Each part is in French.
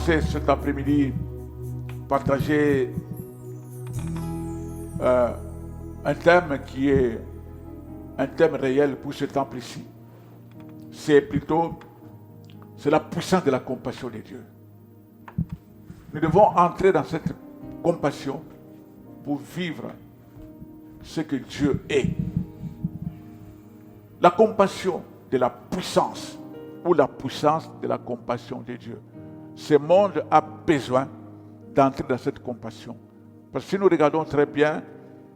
penser cet après-midi partager un thème qui est un thème réel pour ce temps-ci. C'est la puissance de la compassion de Dieu. Nous devons entrer dans cette compassion pour vivre ce que Dieu est. La compassion de la puissance ou la puissance de la compassion de Dieu. Ce monde a besoin d'entrer dans cette compassion. Parce que si nous regardons très bien,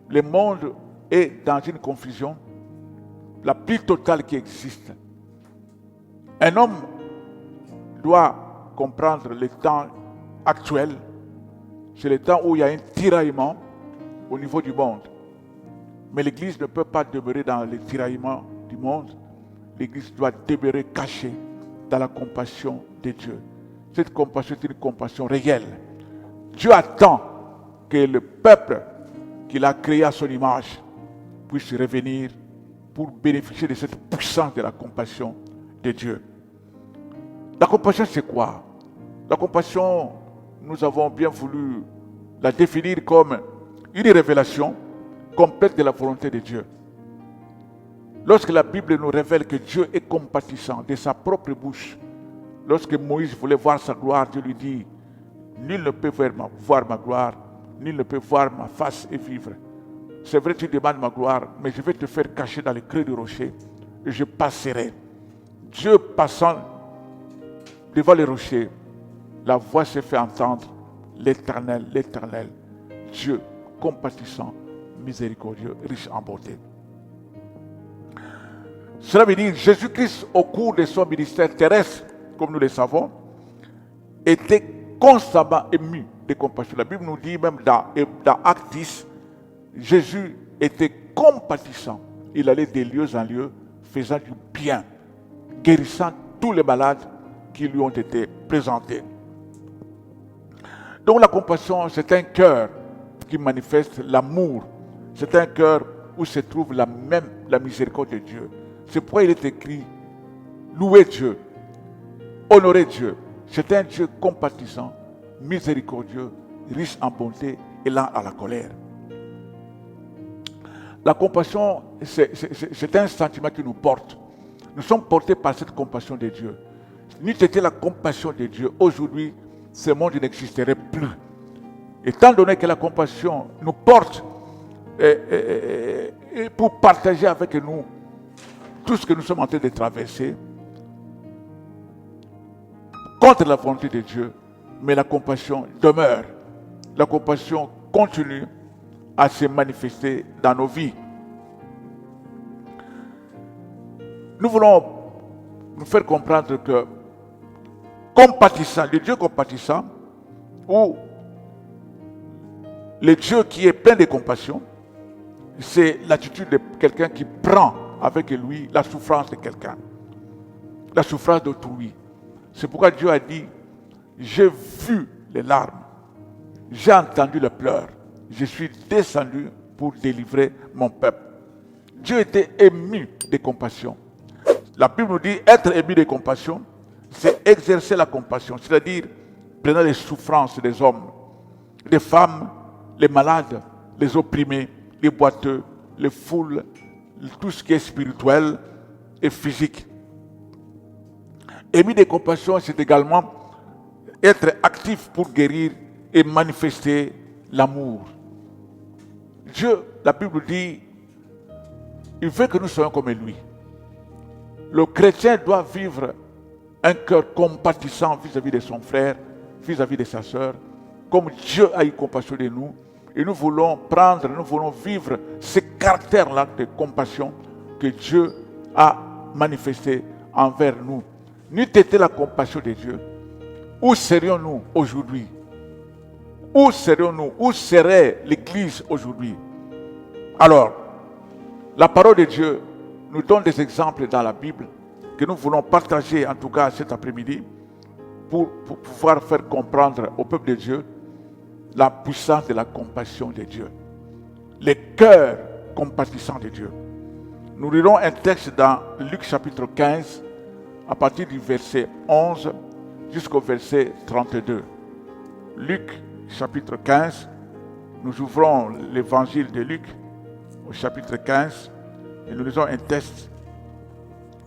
le monde est dans une confusion la plus totale qui existe. Un homme doit comprendre le temps actuel. C'est le temps où il y a un tiraillement au niveau du monde. Mais l'Église ne peut pas demeurer dans le tiraillement du monde. L'Église doit demeurer cachée dans la compassion de Dieu. Cette compassion est une compassion réelle. Dieu attend que le peuple qu'il a créé à son image puisse revenir pour bénéficier de cette puissance de la compassion de Dieu. La compassion, c'est quoi? La compassion, nous avons bien voulu la définir comme une révélation complète de la volonté de Dieu. Lorsque la Bible nous révèle que Dieu est compatissant de sa propre bouche, lorsque Moïse voulait voir sa gloire, Dieu lui dit, nul ne peut voir ma gloire, nul ne peut voir ma face et vivre. C'est vrai, tu demandes ma gloire, mais je vais te faire cacher dans le creux du rocher et je passerai. Dieu passant devant le rocher, la voix s'est fait entendre, l'Éternel, l'Éternel, Dieu compatissant, miséricordieux, riche en bonté. Cela veut dire que Jésus-Christ, au cours de son ministère terrestre, comme nous le savons, était constamment ému de compassion. La Bible nous dit même dans Actes 10, Jésus était compatissant. Il allait de lieu en lieu, faisant du bien, guérissant tous les malades qui lui ont été présentés. Donc la compassion, c'est un cœur qui manifeste l'amour. C'est un cœur où se trouve la miséricorde de Dieu. C'est pourquoi il est écrit, louez Dieu, honorez Dieu. C'est un Dieu compatissant, miséricordieux, riche en bonté et lent à la colère. La compassion, c'est un sentiment qui nous porte. Nous sommes portés par cette compassion de Dieu. N'eût été la compassion de Dieu, aujourd'hui, ce monde n'existerait plus. Étant donné que la compassion nous porte et pour partager avec nous tout ce que nous sommes en train de traverser, contre la volonté de Dieu, mais la compassion demeure. La compassion continue à se manifester dans nos vies. Nous voulons nous faire comprendre que compatissant, le Dieu compatissant, ou le Dieu qui est plein de compassion, c'est l'attitude de quelqu'un qui prend avec lui la souffrance de quelqu'un, la souffrance d'autrui. C'est pourquoi Dieu a dit, j'ai vu les larmes, j'ai entendu les pleurs, je suis descendu pour délivrer mon peuple. Dieu était ému de compassion. La Bible nous dit, être ému de compassion, c'est exercer la compassion, c'est-à-dire prenant les souffrances des hommes, des femmes, les malades, les opprimés, les boiteux, les foules, tout ce qui est spirituel et physique. Ému de compassion, c'est également être actif pour guérir et manifester l'amour. Dieu, la Bible dit, il veut que nous soyons comme lui. Le chrétien doit vivre un cœur compatissant vis-à-vis de son frère, vis-à-vis de sa sœur, comme Dieu a eu compassion de nous. Et nous voulons vivre ce caractère-là de compassion que Dieu a manifesté envers nous. N'eût été la compassion de Dieu, où serions-nous aujourd'hui? Où serions-nous? Où serait l'Église aujourd'hui? Alors, la parole de Dieu nous donne des exemples dans la Bible que nous voulons partager, en tout cas cet après-midi, pour pouvoir faire comprendre au peuple de Dieu la puissance de la compassion de Dieu. Le cœur compatissant de Dieu. Nous lirons un texte dans Luc chapitre 15, à partir du verset 11 jusqu'au verset 32. Luc, chapitre 15. Nous ouvrons l'évangile de Luc au chapitre 15 et nous lisons un texte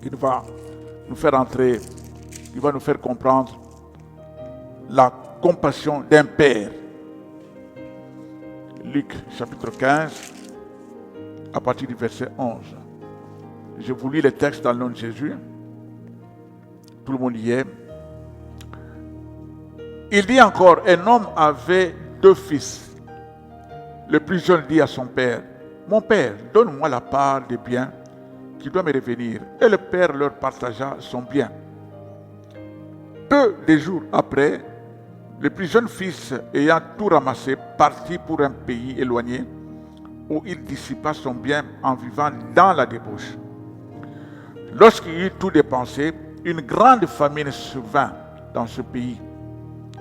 qui va nous faire entrer, qui va nous faire comprendre la compassion d'un père. Luc, chapitre 15, à partir du verset 11. Je vous lis le texte dans le nom de Jésus. Tout le monde y est. Il dit encore, un homme avait 2 fils. Le plus jeune dit à son père, « Mon père, donne-moi la part des biens qui doit me revenir. » Et le père leur partagea son bien. Peu de jours après, le plus jeune fils, ayant tout ramassé, partit pour un pays éloigné où il dissipa son bien en vivant dans la débauche. Lorsqu'il eut tout dépensé, une grande famine survint dans ce pays.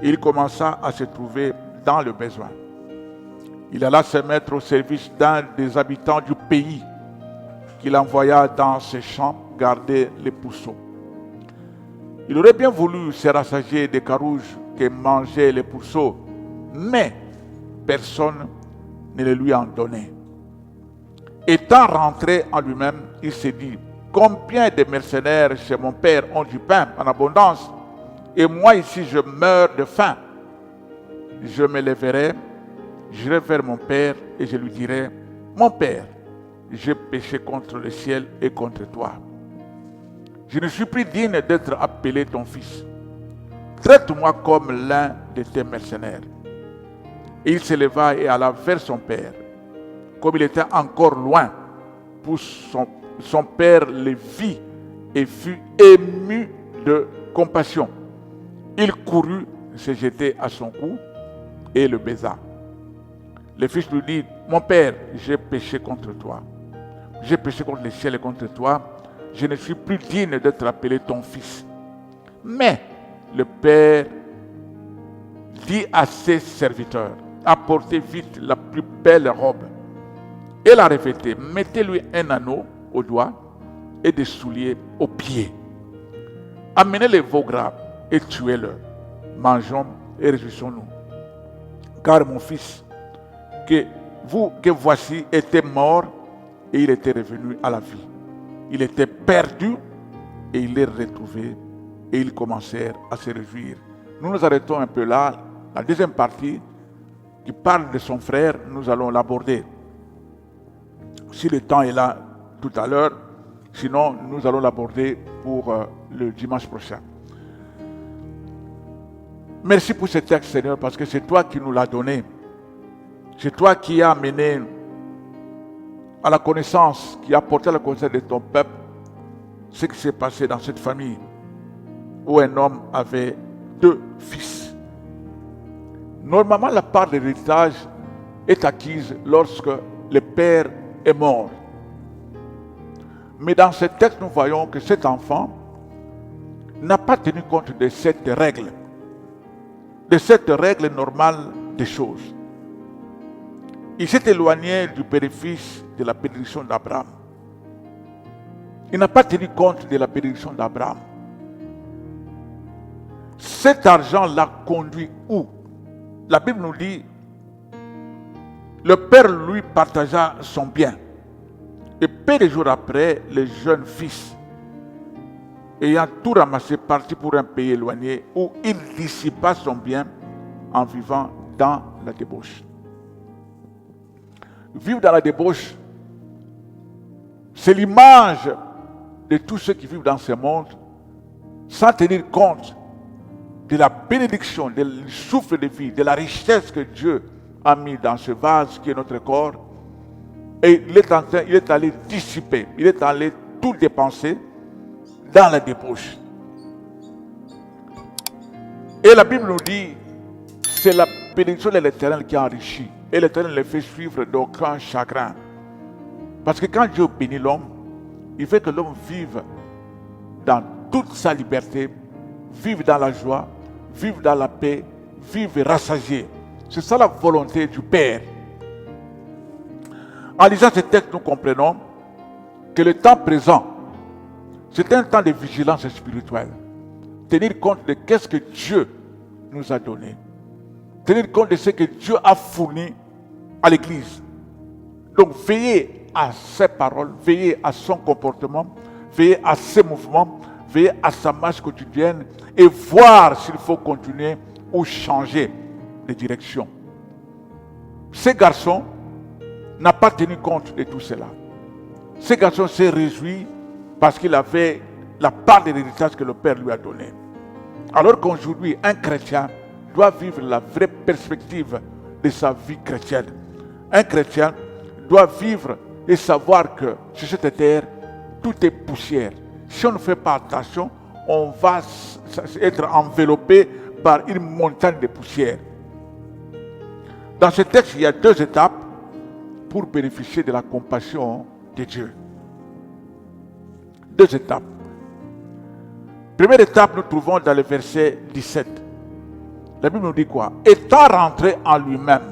Il commença à se trouver dans le besoin. Il alla se mettre au service d'un des habitants du pays, qu'il envoya dans ses champs garder les pourceaux. Il aurait bien voulu se rassasier des carouges que mangeaient les pourceaux, mais personne ne les lui en donnait. Étant rentré en lui-même, il s'est dit, « Combien de mercenaires chez mon père ont du pain en abondance, et moi ici je meurs de faim. Je me lèverai, j'irai vers mon père et je lui dirai, « Mon père, j'ai péché contre le ciel et contre toi. Je ne suis plus digne d'être appelé ton fils. Traite-moi comme l'un de tes mercenaires. » Et il se leva et alla vers son père. Comme il était encore loin, son père le vit et fut ému de compassion. Il courut se jeter à son cou et le baisa. Le fils lui dit, « Mon père, j'ai péché contre toi. J'ai péché contre le ciel et contre toi. Je ne suis plus digne d'être appelé ton fils. » Mais le père dit à ses serviteurs, « Apportez vite la plus belle robe et la revêtez. Mettez-lui un anneau au doigt et des souliers aux pieds. Amenez les veaux gras et tuez-le. Mangeons et réjouissons-nous. Car mon fils, que voici, était mort et il était revenu à la vie. Il était perdu et il est retrouvé et ils commencèrent à se réjouir. » Nous nous arrêtons un peu là. La deuxième partie qui parle de son frère, nous allons l'aborder. Si le temps est là tout à l'heure, sinon nous allons l'aborder pour le dimanche prochain. Merci pour ce texte, Seigneur, parce que c'est toi qui nous l'as donné. C'est toi qui as amené à la connaissance, qui a porté à la connaissance de ton peuple ce qui s'est passé dans cette famille où un homme avait 2 fils. Normalement, la part de l'héritage est acquise lorsque le père est mort. Mais dans ce texte, nous voyons que cet enfant n'a pas tenu compte de cette règle normale des choses. Il s'est éloigné du bénéfice de la bénédiction d'Abraham. Il n'a pas tenu compte de la bénédiction d'Abraham. Cet argent l'a conduit où? La Bible nous dit, le père lui partagea son bien. Et peu de jours après, le jeune fils, ayant tout ramassé, partit pour un pays éloigné où il dissipa son bien en vivant dans la débauche. Vivre dans la débauche, c'est l'image de tous ceux qui vivent dans ce monde sans tenir compte de la bénédiction, du souffle de vie, de la richesse que Dieu a mis dans ce vase qui est notre corps. Et il est allé dissiper, il est allé tout dépenser dans la débauche. Et la Bible nous dit, c'est la bénédiction de l'Éternel qui enrichit. Et l'Éternel le fait suivre d'aucun chagrin. Parce que quand Dieu bénit l'homme, il fait que l'homme vive dans toute sa liberté, vive dans la joie, vive dans la paix, vive rassasié. C'est ça la volonté du Père. En lisant ce texte, nous comprenons que le temps présent, c'est un temps de vigilance spirituelle. tenir compte de qu'est-ce que Dieu nous a donné. Tenir compte de ce que Dieu a fourni à l'Église. Donc veillez à ses paroles, veillez à son comportement, veillez à ses mouvements, veillez à sa marche quotidienne et voir s'il faut continuer ou changer de direction. Ce garçon n'a pas tenu compte de tout cela. Ce garçon s'est réjoui parce qu'il avait la part de l'héritage que le Père lui a donné. Alors qu'aujourd'hui, un chrétien doit vivre la vraie perspective de sa vie chrétienne. Un chrétien doit vivre et savoir que sur cette terre, tout est poussière. Si on ne fait pas attention, on va être enveloppé par une montagne de poussière. Dans ce texte, il y a 2 étapes pour bénéficier de la compassion de Dieu. 2 étapes. Première étape, nous trouvons dans le verset 17. La Bible nous dit quoi? Étant rentré en lui-même,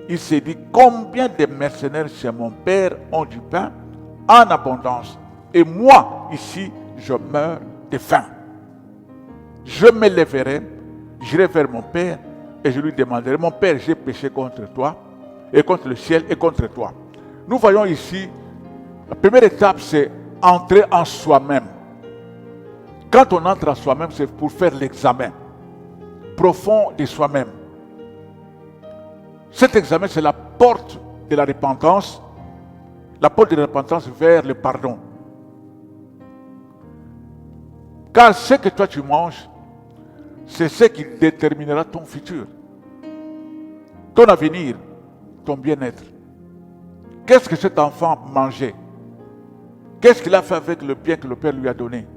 il s'est dit, combien de mercenaires chez mon père ont du pain en abondance, et moi, ici, je meurs de faim. Je me lèverai, j'irai vers mon père, et je lui demanderai, mon père, j'ai péché contre toi, et contre le ciel, et contre toi. Nous voyons ici, la première étape, c'est entrer en soi-même. Quand on entre en soi-même, c'est pour faire l'examen profond de soi-même. Cet examen, c'est la porte de la repentance, la porte de la repentance vers le pardon. Car ce que toi tu manges, c'est ce qui déterminera ton futur, ton avenir, ton bien-être. Qu'est-ce que cet enfant mangeait? Qu'est-ce qu'il a fait avec le bien que le Père lui a donné?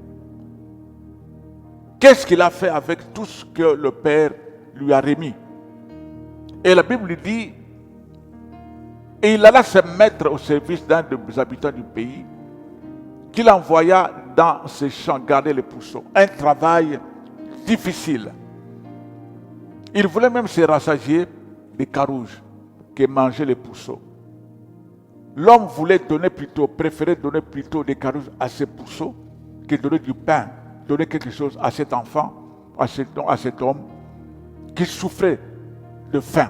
Qu'est-ce qu'il a fait avec tout ce que le Père lui a remis? Et la Bible lui dit, et il alla se mettre au service d'un des habitants du pays, qu'il envoya dans ses champs garder les pourceaux. Un travail difficile. Il voulait même se rassasier des carouges que mangeaient les pourceaux. L'homme voulait préférait donner plutôt des carouges à ses pourceaux que donner du pain, donner quelque chose à cet enfant, à cet homme qui souffrait de faim.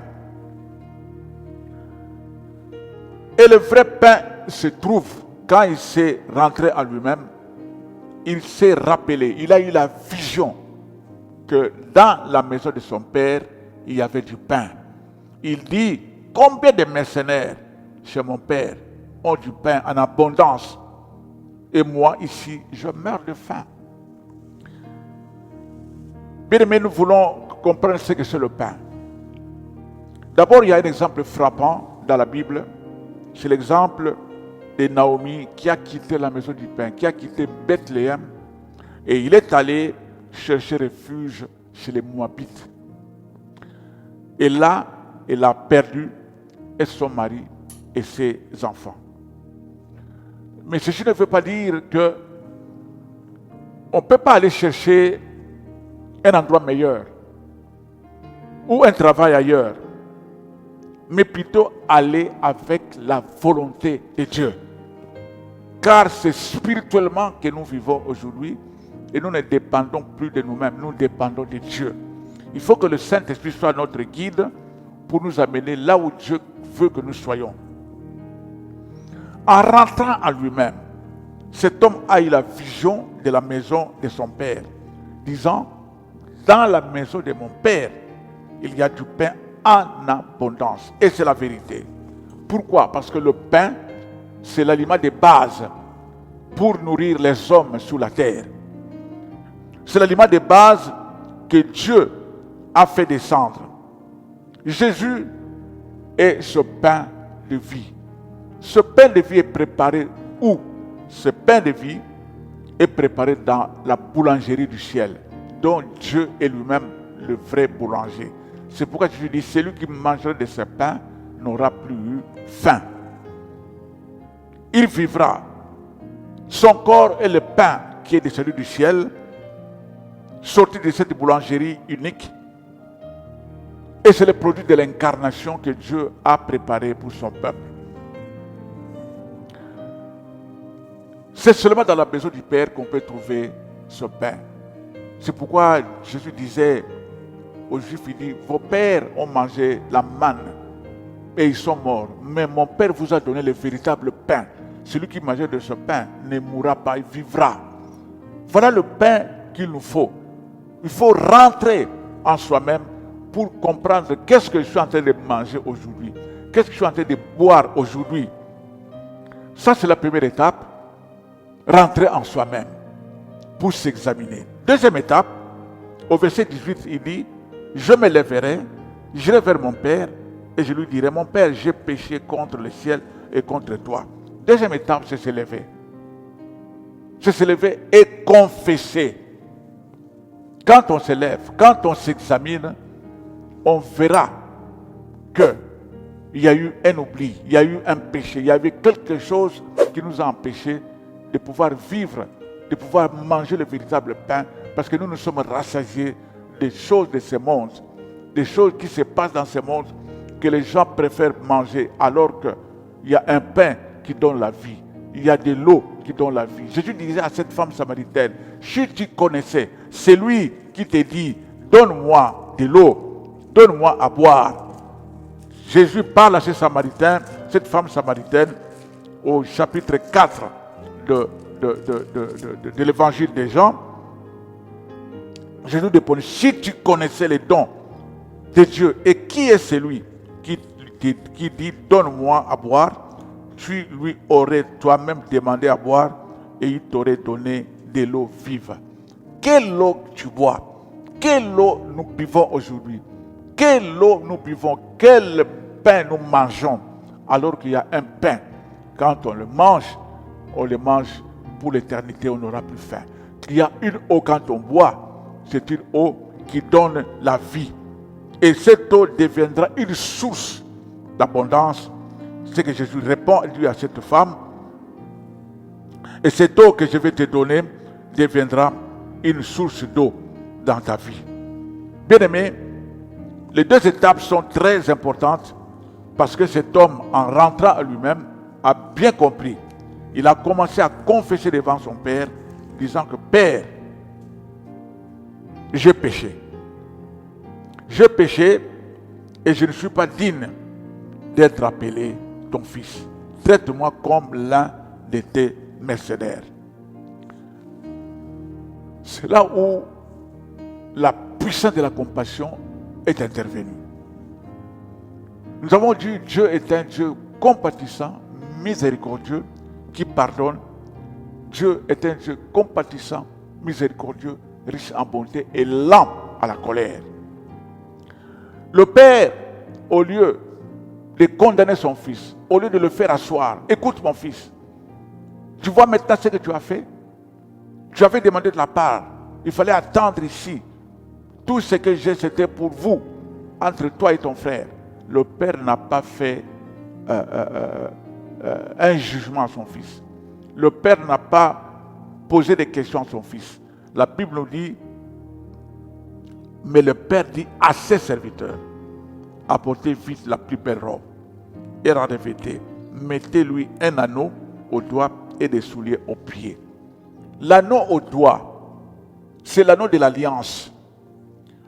Et le vrai pain se trouve quand il s'est rentré en lui-même, il s'est rappelé, il a eu la vision que dans la maison de son père, il y avait du pain. Il dit, combien de mercenaires chez mon père ont du pain en abondance, et moi ici, je meurs de faim. Bien aimé, nous voulons comprendre ce que c'est le pain. D'abord, il y a un exemple frappant dans la Bible. C'est l'exemple de Naomi qui a quitté la maison du pain, qui a quitté Bethléem, et il est allé chercher refuge chez les Moabites. Et là, elle a perdu et son mari et ses enfants. Mais ceci ne veut pas dire que on ne peut pas aller chercher un endroit meilleur ou un travail ailleurs, mais plutôt aller avec la volonté de Dieu. Car c'est spirituellement que nous vivons aujourd'hui et nous ne dépendons plus de nous-mêmes, nous dépendons de Dieu. Il faut que le Saint-Esprit soit notre guide pour nous amener là où Dieu veut que nous soyons. En rentrant en lui-même, cet homme a eu la vision de la maison de son père, disant, dans la maison de mon père, il y a du pain en abondance. Et c'est la vérité. Pourquoi? Parce que le pain, c'est l'aliment de base pour nourrir les hommes sur la terre. C'est l'aliment de base que Dieu a fait descendre. Jésus est ce pain de vie. Ce pain de vie est préparé où? Ce pain de vie est préparé dans la boulangerie du ciel, dont Dieu est lui-même le vrai boulanger. C'est pourquoi Jésus dit, celui qui mangera de ce pain n'aura plus eu faim. Il vivra. Son corps est le pain qui est descendu du ciel, sorti de cette boulangerie unique. Et c'est le produit de l'incarnation que Dieu a préparé pour son peuple. C'est seulement dans la maison du Père qu'on peut trouver ce pain. C'est pourquoi Jésus disait aux Juifs, il dit, vos pères ont mangé la manne et ils sont morts. Mais mon Père vous a donné le véritable pain. Celui qui mangeait de ce pain ne mourra pas, il vivra. Voilà le pain qu'il nous faut. Il faut rentrer en soi-même pour comprendre qu'est-ce que je suis en train de manger aujourd'hui. Qu'est-ce que je suis en train de boire aujourd'hui. Ça, c'est la première étape. Rentrer en soi-même pour s'examiner. Deuxième étape, au verset 18, il dit, je me lèverai, j'irai vers mon Père et je lui dirai, mon Père, j'ai péché contre le ciel et contre toi. Deuxième étape, c'est se lever. C'est se lever et confesser. Quand on se lève, quand on s'examine, on verra qu'il y a eu un oubli, il y a eu un péché, il y avait quelque chose qui nous a empêchés de pouvoir vivre, de pouvoir manger le véritable pain, parce que nous nous sommes rassasiés des choses de ce monde, des choses qui se passent dans ce monde, que les gens préfèrent manger, alors qu'il y a un pain qui donne la vie, il y a de l'eau qui donne la vie. Jésus disait à cette femme samaritaine, si tu connaissais celui qui te dit, donne-moi de l'eau, donne-moi à boire. Jésus parle à ces Samaritains, cette femme samaritaine, au chapitre 4 de l'évangile des Jean. Jésus répond, si tu connaissais les dons de Dieu, et qui est celui qui dit, donne-moi à boire, tu lui aurais toi-même demandé à boire, et il t'aurait donné de l'eau vive. Quelle eau tu bois? Quelle eau nous buvons aujourd'hui? Quelle eau nous buvons? Quel pain nous mangeons? Alors qu'il y a un pain, quand on le mange pour l'éternité, on n'aura plus faim. Il y a une eau quand on boit, c'est une eau qui donne la vie. Et cette eau deviendra une source d'abondance. C'est que Jésus répond lui à cette femme. Et cette eau que je vais te donner deviendra une source d'eau dans ta vie. Bien-aimés, les deux étapes sont très importantes parce que cet homme, en rentrant à lui-même, a bien compris. Il a commencé à confesser devant son Père, disant que Père, j'ai péché. J'ai péché et je ne suis pas digne d'être appelé ton fils. Traite-moi comme l'un de tes mercenaires. C'est là où la puissance de la compassion est intervenue. Nous avons dit Dieu est un Dieu compatissant, miséricordieux, qui pardonne. Dieu est un Dieu compatissant, miséricordieux, riche en bonté et lent à la colère. Le Père, au lieu de condamner son fils, au lieu de le faire asseoir, écoute mon fils, tu vois maintenant ce que tu as fait? Tu avais demandé de la part, il fallait attendre ici. Tout ce que j'ai, c'était pour vous, entre toi et ton frère. Le Père n'a pas fait un jugement à son fils. Le Père n'a pas posé des questions à son fils. La Bible nous dit, mais le Père dit à ses serviteurs, apportez vite la plus belle robe et la revêtez. Mettez-lui un anneau au doigt et des souliers aux pieds. L'anneau au doigt, c'est l'anneau de l'alliance.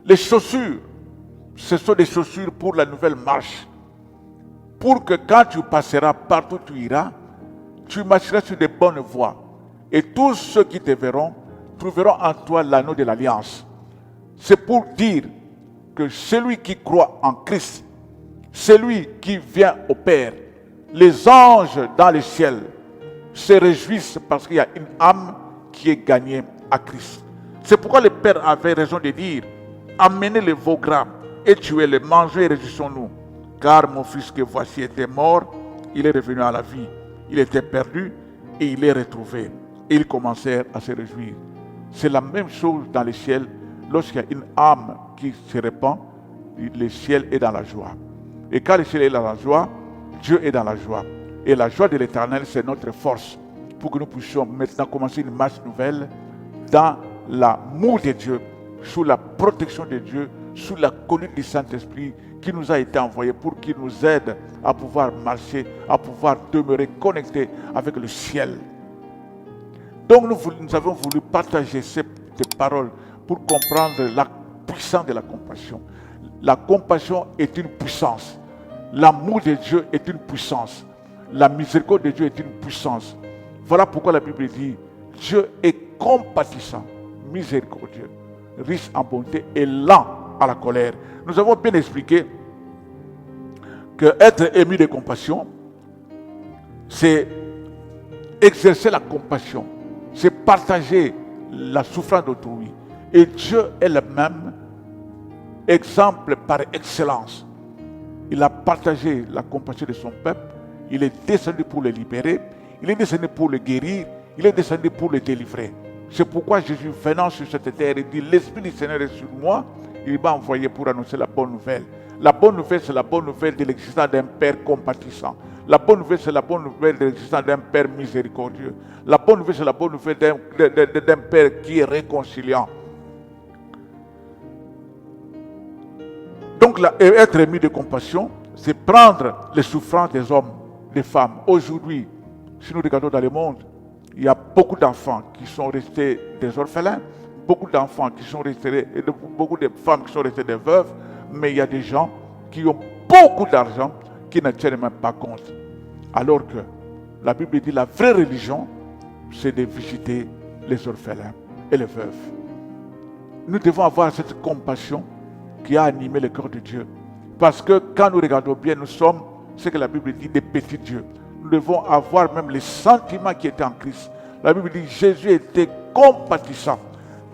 Les chaussures, ce sont des chaussures pour la nouvelle marche. Pour que quand tu passeras partout où tu iras, tu marcheras sur de bonnes voies. Et tous ceux qui te verront trouveront en toi l'anneau de l'alliance. C'est pour dire que celui qui croit en Christ, celui qui vient au Père, les anges dans le ciel se réjouissent parce qu'il y a une âme qui est gagnée à Christ. C'est pourquoi le Père avait raison de dire, amenez les veaux gras et tuez-les, mangez et réjouissons-nous. Car mon fils que voici était mort, il est revenu à la vie. Il était perdu et il est retrouvé. Et ils commencèrent à se réjouir. C'est la même chose dans le ciel. Lorsqu'il y a une âme qui se répand, le ciel est dans la joie. Et quand le ciel est dans la joie, Dieu est dans la joie. Et la joie de l'Éternel, c'est notre force pour que nous puissions maintenant commencer une marche nouvelle dans l'amour de Dieu, sous la protection de Dieu, sous la conduite du Saint-Esprit qui nous a été envoyé pour qu'il nous aide à pouvoir marcher, à pouvoir demeurer connectés avec le ciel. Donc nous avons voulu partager ces paroles pour comprendre la puissance de la compassion. La compassion est une puissance. L'amour de Dieu est une puissance. La miséricorde de Dieu est une puissance. Voilà pourquoi la Bible dit, Dieu est compatissant, miséricordieux, riche en bonté et lent à la colère. Nous avons bien expliqué que être ému de compassion, c'est exercer la compassion, c'est partager la souffrance d'autrui. Et Dieu est le même exemple par excellence. Il a partagé la compassion de son peuple, il est descendu pour le libérer, il est descendu pour le guérir, il est descendu pour le délivrer. C'est pourquoi Jésus, venant sur cette terre, il dit, l'Esprit du Seigneur est sur moi, il m'a envoyé pour annoncer la bonne nouvelle. La bonne nouvelle, c'est la bonne nouvelle de l'existence d'un Père compatissant. La bonne nouvelle, c'est la bonne nouvelle de l'existence d'un Père miséricordieux. La bonne nouvelle, c'est la bonne nouvelle d'un Père qui est réconciliant. Donc, être ému de compassion, c'est prendre les souffrances des hommes, des femmes. Aujourd'hui, si nous regardons dans le monde, il y a beaucoup d'enfants qui sont restés des orphelins, beaucoup d'enfants qui sont restés, beaucoup de femmes qui sont restées des veuves, mais il y a des gens qui ont beaucoup d'argent qui ne tiennent même pas compte. Alors que la Bible dit la vraie religion, c'est de visiter les orphelins et les veuves. Nous devons avoir cette compassion qui a animé le cœur de Dieu. Parce que quand nous regardons bien, nous sommes, ce que la Bible dit, des petits dieux. Nous devons avoir même les sentiments qui étaient en Christ. La Bible dit Jésus était compatissant.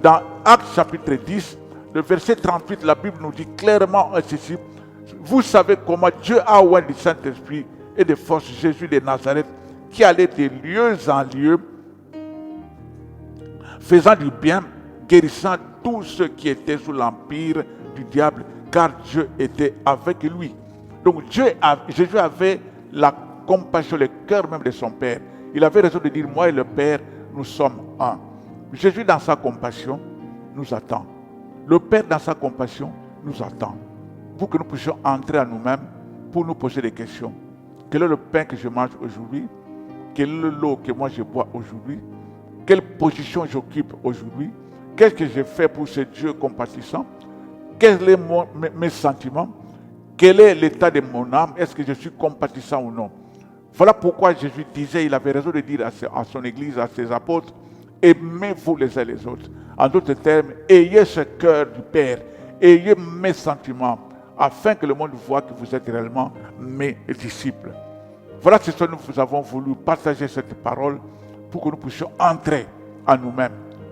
Dans Actes chapitre 10, le verset 38, la Bible nous dit clairement ceci. Vous savez comment Dieu a oint du Saint-Esprit et de force Jésus de Nazareth, qui allait de lieu en lieu, faisant du bien, guérissant tous ceux qui étaient sous l'empire du diable, car Dieu était avec lui. Donc Jésus avait la compassion, le cœur même de son Père. Il avait raison de dire, moi et le Père, nous sommes un. Jésus, dans sa compassion, nous attend. Le Père, dans sa compassion, nous attend. Pour que nous puissions entrer en nous-mêmes, pour nous poser des questions. Quel est le pain que je mange aujourd'hui? Quelle est l'eau que moi je bois aujourd'hui? Quelle position j'occupe aujourd'hui? Qu'est-ce que j'ai fait pour ce Dieu compatissant? Quels sont mes sentiments? Quel est l'état de mon âme? Est-ce que je suis compatissant ou non? Voilà pourquoi Jésus disait, il avait raison de dire à son Église, à ses apôtres, aimez-vous les uns les autres. En d'autres termes, ayez ce cœur du Père, ayez mes sentiments, afin que le monde voit que vous êtes réellement mes disciples. Voilà ce que nous avons voulu partager cette parole pour que nous puissions entrer en nous-mêmes,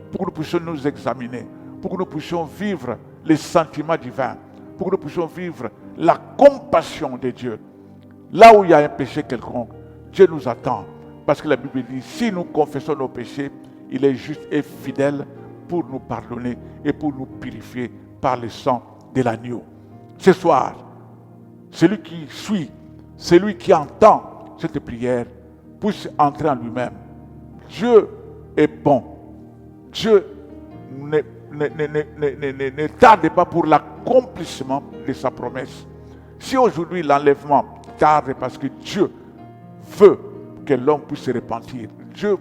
pour que nous puissions nous examiner, pour que nous puissions vivre les sentiments divins, pour que nous puissions vivre la compassion de Dieu. Là où il y a un péché quelconque, Dieu nous attend. Parce que la Bible dit, si nous confessons nos péchés, il est juste et fidèle pour nous pardonner et pour nous purifier par le sang de l'agneau. Ce soir, celui qui suit, celui qui entend cette prière, puisse entrer en lui-même. Dieu est bon. Dieu ne tarde pas pour l'accomplissement de sa promesse. Si aujourd'hui l'enlèvement tarde parce que Dieu veut que l'homme puisse se repentir, Dieu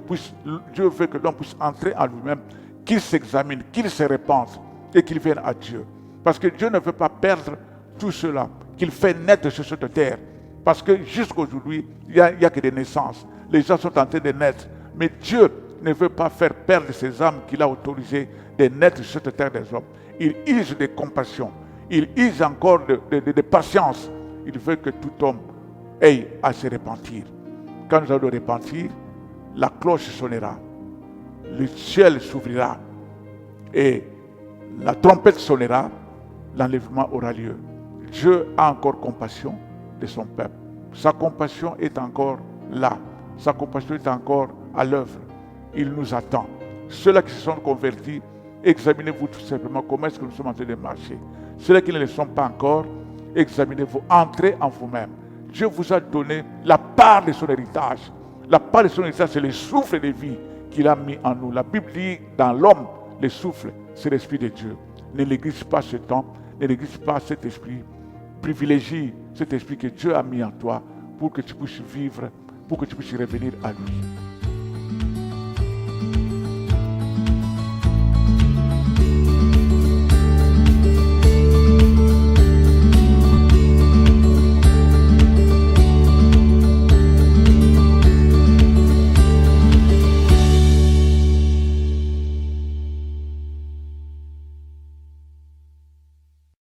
veut que l'homme puisse entrer en lui-même, qu'il s'examine, qu'il se repente et qu'il vienne à Dieu. Parce que Dieu ne veut pas perdre tout cela qu'il fait naître sur cette terre. Parce que jusqu'à aujourd'hui, il n'y a que des naissances. Les gens sont en train de naître. Mais Dieu ne veut pas faire perdre ces âmes qu'il a autorisées de naître sur cette terre des hommes. Il use de compassion. Il use encore de patience. Il veut que tout homme ait à se repentir. Quand nous allons repentir, la cloche sonnera. Le ciel s'ouvrira. Et la trompette sonnera. L'enlèvement aura lieu. Dieu a encore compassion de son peuple. Sa compassion est encore là. Sa compassion est encore à l'œuvre. Il nous attend. Ceux-là qui se sont convertis, examinez-vous tout simplement comment est-ce que nous sommes en train de marcher. Ceux-là qui ne le sont pas encore, examinez-vous, entrez en vous-même. Dieu vous a donné la part de son héritage. La part de son héritage, c'est le souffle de vie qu'il a mis en nous. La Bible dit, dans l'homme, le souffle, c'est l'Esprit de Dieu. Ne néglige pas ce temps, ne néglige pas cet esprit. Privilégie cet esprit que Dieu a mis en toi pour que tu puisses vivre, pour que tu puisses revenir à lui.